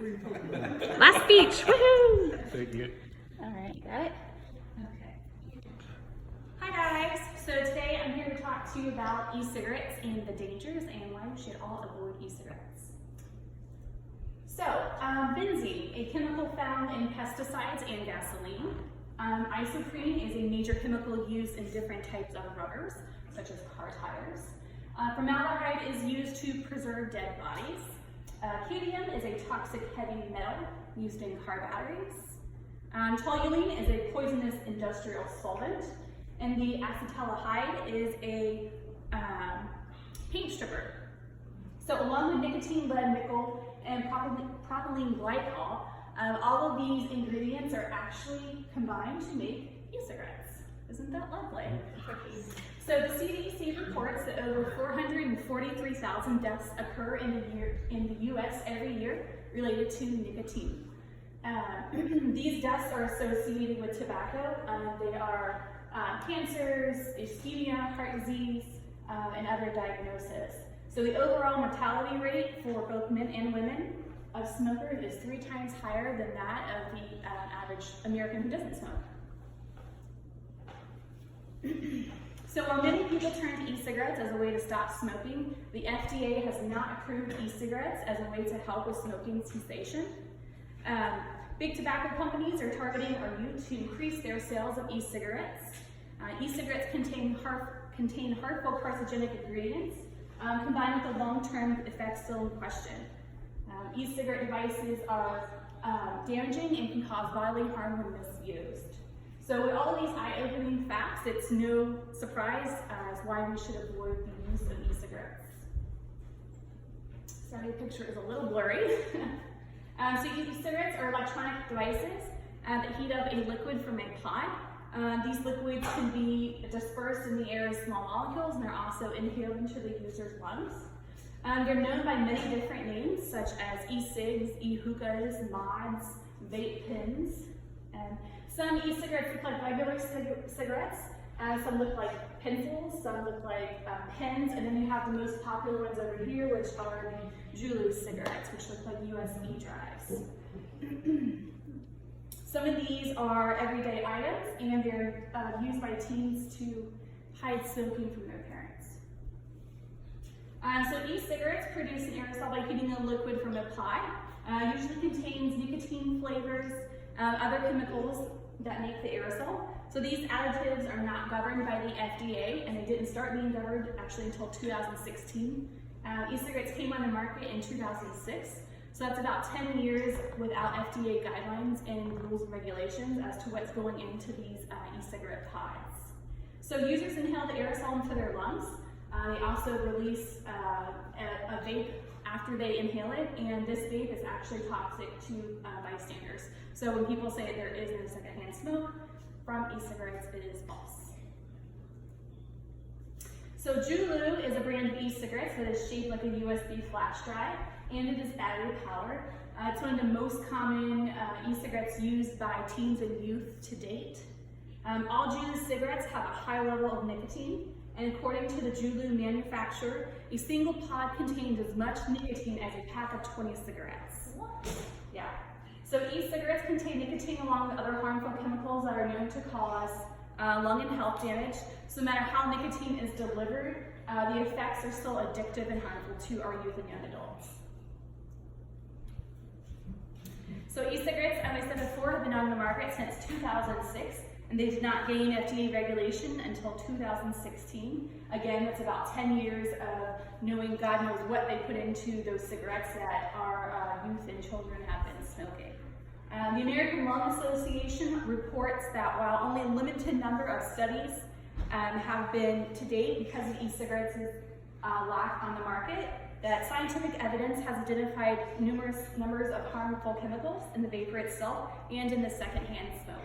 Last speech, woohoo! Thank you. All right, got it? Okay. Hi guys, so today I'm here to talk to you about e-cigarettes and the dangers and why we should all avoid e-cigarettes. So, benzene, a chemical found in pesticides and gasoline. Isoprene is a major chemical used in different types of rubbers, such as car tires. Formaldehyde is used to preserve dead bodies. Cadmium is a toxic heavy metal used in car batteries. Toluene is a poisonous industrial solvent. And the acetaldehyde is a paint stripper. So along with nicotine, lead, nickel, and propylene glycol, all of these ingredients are actually combined to make e-cigarettes. Isn't that lovely? So the CDC reports that over 443,000 deaths occur in the U.S. every year related to nicotine. These deaths are associated with tobacco. They are cancers, ischemia, heart disease, and other diagnoses. So the overall mortality rate for both men and women of smokers is 3 times higher than that of the average American who doesn't smoke. So while many people turn to e-cigarettes as a way to stop smoking, the FDA has not approved e-cigarettes as a way to help with smoking cessation. Big tobacco companies are targeting our youth to increase their sales of e-cigarettes. E-cigarettes contain harmful carcinogenic ingredients combined with the long-term effects still in question. E-cigarette devices are damaging and can cause bodily harm when misused. So with all of these eye-opening facts, it's no surprise as why we should avoid the use of e-cigarettes. Sorry, the picture is a little blurry. So e-cigarettes are electronic devices that heat up a liquid from a pod. These liquids can be dispersed in the air as small molecules, and they're also inhaled into the user's lungs. They're known by many different names, such as e-cigs, e-hookahs, mods, vape pens. Some e-cigarettes look like regular cigarettes, some look like pencils, some look like pens, and then you have the most popular ones over here, which are the Giannini cigarettes, which look like USB drives. Some of these are everyday items, and they're used by teens to hide smoking from their parents. So e-cigarettes produce an aerosol by heating a liquid from a pod. Usually contains nicotine flavors, other chemicals that make the aerosol. So these additives are not governed by the FDA, and they didn't start being governed actually until 2016. E-cigarettes came on the market in 2006. So that's about 10 years without FDA guidelines and rules and regulations as to what's going into these e-cigarette pods. So users inhale the aerosol into their lungs. They also release a vape after they inhale it, and this vape is actually toxic to bystanders. So when people say there is no secondhand smoke from e-cigarettes, it is false. So Giannini is a brand of e-cigarettes that is shaped like a USB flash drive, and it is battery powered. It's one of the most common e-cigarettes used by teens and youth to date. All Giannini cigarettes have a high level of nicotine, and according to the Giannini manufacturer, a single pod contains as much nicotine as a pack of 20 cigarettes. What? Yeah. So e-cigarettes contain nicotine along with other harmful chemicals that are known to cause lung and health damage. So no matter how nicotine is delivered, the effects are still addictive and harmful to our youth and young adults. So e-cigarettes, as I said before, have been on the market since 2006, and they did not gain FDA regulation until 2016. Again, that's about 10 years of knowing God knows what they put into those cigarettes that our youth and children have been smoking. The American Lung Association reports that while only a limited number of studies have been to date because of e-cigarettes' lack on the market, that scientific evidence has identified numerous numbers of harmful chemicals in the vapor itself and in the secondhand smoke.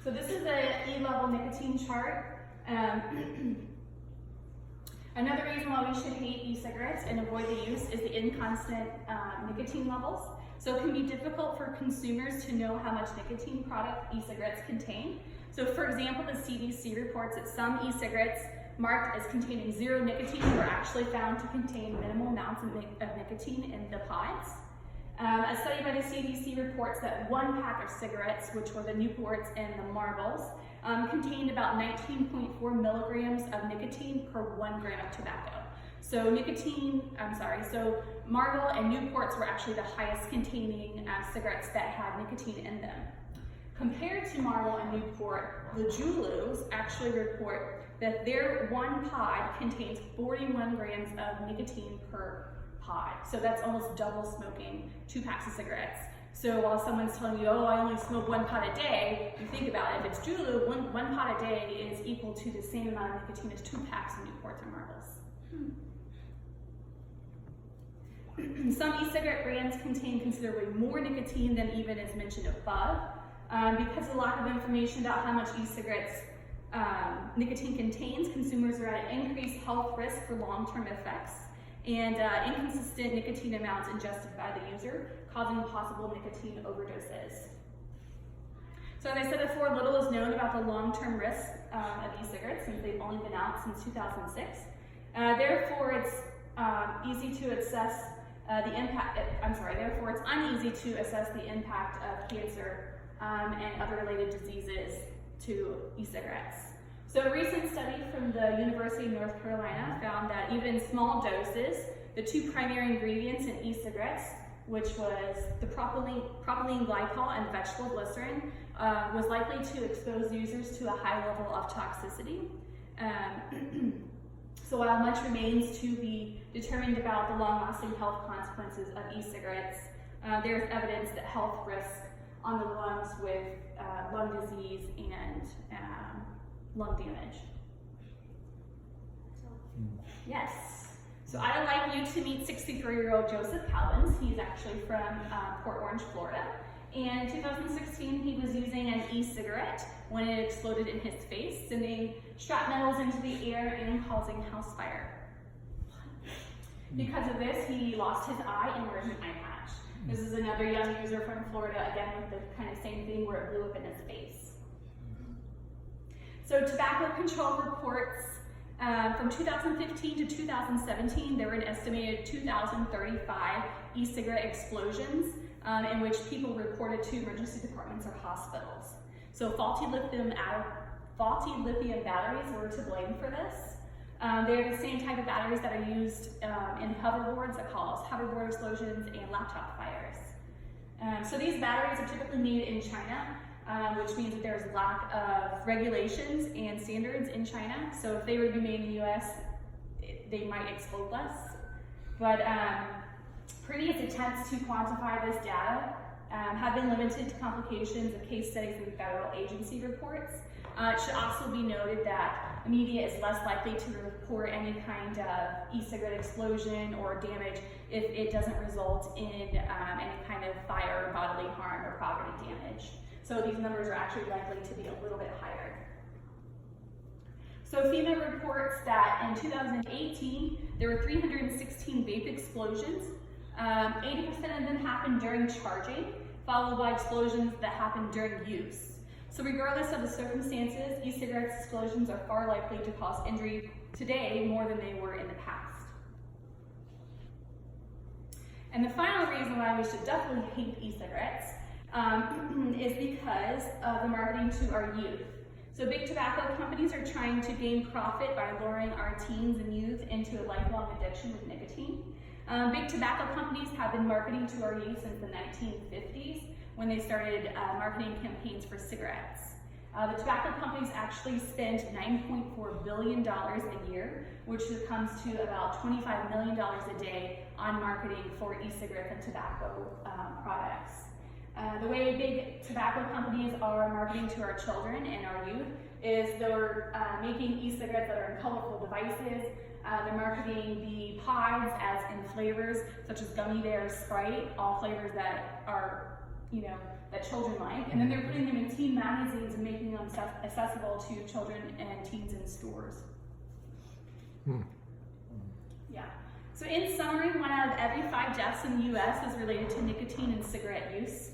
So this is a E-level nicotine chart. Another reason why we should hate e-cigarettes and avoid the use is the inconstant nicotine levels. So it can be difficult for consumers to know how much nicotine product e-cigarettes contain. So for example, the CDC reports that some e-cigarettes marked as containing zero nicotine were actually found to contain minimal amounts of nicotine in the pods. A study by the CDC reports that one pack of cigarettes, which were the Newports and the Marlboros, contained about 19.4 milligrams of nicotine per 1 gram of tobacco. So Marlboro and Newports were actually the highest containing cigarettes that had nicotine in them. Compared to Marlboro and Newport, the Juuls actually report that their one pod contains 41 grams of nicotine per pod. So that's almost double smoking 2 packs of cigarettes. So while someone's telling you, oh, I only smoke 1 pod a day, you think about it, if it's Juul, one pod a day is equal to the same amount of nicotine as 2 packs of Newports or Marlboros. Some e-cigarette brands contain considerably more nicotine than even is mentioned above. Because of lack of information about how much e-cigarettes nicotine contains, consumers are at an increased health risk for long-term effects and inconsistent nicotine amounts ingested by the user, causing possible nicotine overdoses. So as I said before, little is known about the long-term risks of e-cigarettes since they've only been out since 2006. Therefore, it's uneasy to assess the impact of cancer and other related diseases to e-cigarettes. So a recent study from the University of North Carolina found that even small doses, the 2 primary ingredients in e-cigarettes, which was the propylene glycol and vegetable glycerin, was likely to expose users to a high level of toxicity. So while much remains to be determined about the long-lasting health consequences of e-cigarettes, there's evidence that health risks on the lungs with lung disease and lung damage. Yes. So I would like you to meet 63-year-old Joseph Calvins. He's actually from Port Orange, Florida. And in 2016, he was using an e-cigarette when it exploded in his face, sending shrapnels into the air and causing house fire. Because of this, he lost his eye and wears an eye patch. This is another young user from Florida, again with the kind of same thing where it blew up in his face. So tobacco control reports from 2015 to 2017, there were an estimated 2,035 e-cigarette explosions in which people reported to emergency departments or hospitals. So faulty lithium batteries were to blame for this. They're the same type of batteries that are used in hoverboards that cause hoverboard explosions and laptop fires. So these batteries are typically made in China, which means that there's lack of regulations and standards in China. So if they were to be made in the US, they might explode less. But previous attempts to quantify this data have been limited to complications of case studies and federal agency reports. It should also be noted that the media is less likely to report any kind of e-cigarette explosion or damage if it doesn't result in any kind of fire, bodily harm, or property damage. So these numbers are actually likely to be a little bit higher. So FEMA reports that in 2018, there were 316 vape explosions. 80% of them happened during charging, followed by explosions that happened during use. So regardless of the circumstances, e-cigarettes explosions are far likely to cause injury today more than they were in the past. And the final reason why we should definitely hate e-cigarettes is because of the marketing to our youth. So big tobacco companies are trying to gain profit by luring our teens and youth into a lifelong addiction with nicotine. Big tobacco companies have been marketing to our youth since the 1950s when they started marketing campaigns for cigarettes. The tobacco companies actually spend $9.4 billion a year, which comes to about $25 million a day on marketing for e-cigarette and tobacco products. The way big tobacco companies are marketing to our children and our youth is they're making e-cigarettes that are in colorful devices. They're marketing the pods as in flavors such as gummy bears, Sprite, all flavors that are, that children like. And then they're putting them in teen magazines and making them accessible to children and teens in stores. Yeah. So in summary, 1 out of every 5 deaths in the US is related to nicotine and cigarette use.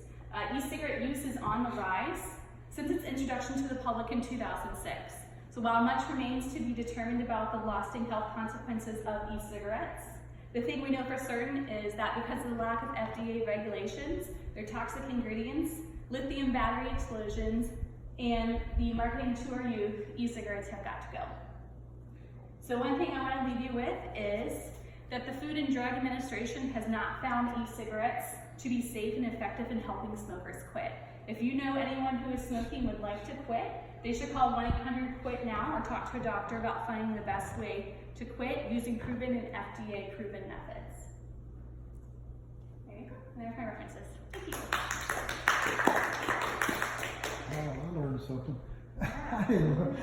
E-cigarette use is on the rise since its introduction to the public in 2006. So while much remains to be determined about the lasting health consequences of e-cigarettes, the thing we know for certain is that because of the lack of FDA regulations, their toxic ingredients, lithium battery explosions, and the marketing to our youth, e-cigarettes have got to go. So one thing I want to leave you with is that the Food and Drug Administration has not found e-cigarettes to be safe and effective in helping smokers quit. If you know anyone who is smoking would like to quit, they should call 1-800-QUIT now or talk to a doctor about finding the best way to quit using proven and FDA-proven methods. There you go. And there's my references. Thank you. Oh, I learned something. I didn't know.